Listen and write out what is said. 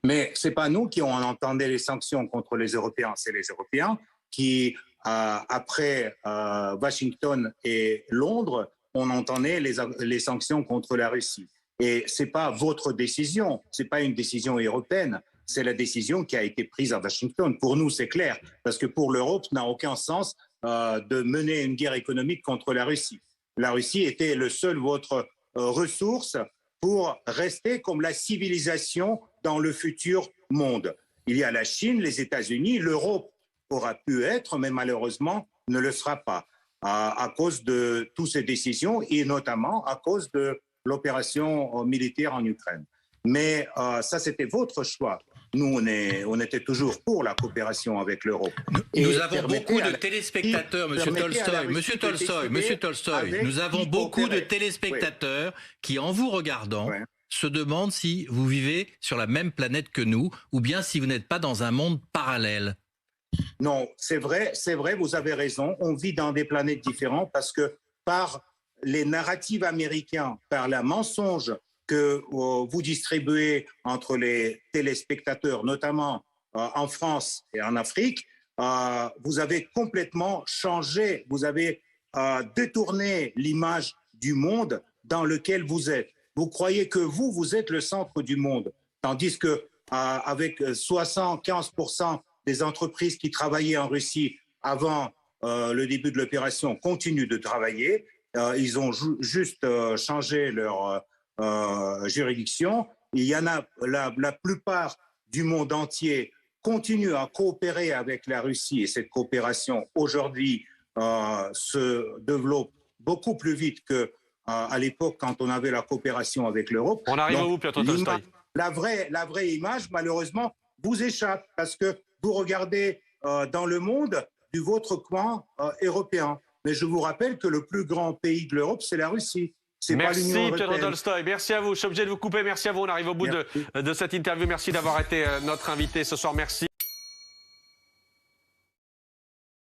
Mais ce n'est pas nous qui ont entendu les sanctions contre les Européens, c'est les Européens qui, après Washington et Londres, ont entendu les sanctions contre la Russie. Et ce n'est pas votre décision, ce n'est pas une décision européenne, c'est la décision qui a été prise à Washington. Pour nous, c'est clair, parce que pour l'Europe, ça n'a aucun sens de mener une guerre économique contre la Russie. La Russie était le seul votre ressource pour rester comme la civilisation dans le futur monde. Il y a la Chine, les États-Unis, l'Europe aura pu être, mais malheureusement ne le sera pas, à cause de toutes ces décisions et notamment à cause de l'opération militaire en Ukraine. Mais ça, c'était votre choix. Nous, on était toujours pour la coopération avec l'Europe. Nous avons beaucoup de téléspectateurs, Monsieur Tolstoï, nous avons beaucoup de téléspectateurs qui, en vous regardant, se demandent si vous vivez sur la même planète que nous ou bien si vous n'êtes pas dans un monde parallèle. Non, c'est vrai, vous avez raison. On vit dans des planètes différentes parce que par les narratifs américains, par le mensonge que vous distribuez entre les téléspectateurs, notamment en France et en Afrique, vous avez complètement changé, vous avez détourné l'image du monde dans lequel vous êtes. Vous croyez que vous êtes le centre du monde, tandis que avec 75% des entreprises qui travaillaient en Russie avant le début de l'opération continuent de travailler. Ils ont juste changé leur juridiction. Il y en a, la plupart du monde entier continue à coopérer avec la Russie et cette coopération aujourd'hui se développe beaucoup plus vite qu'à l'époque quand on avait la coopération avec l'Europe. On arrive à vous, Piotr Tolstoï. La vraie image, malheureusement, vous échappe parce que vous regardez dans le monde du votre coin européen. Mais je vous rappelle que le plus grand pays de l'Europe, c'est la Russie. Merci Piotr Tolstoï, merci à vous. Je suis obligé de vous couper, merci à vous. On arrive au bout de cette interview. Merci d'avoir été notre invité ce soir. Merci.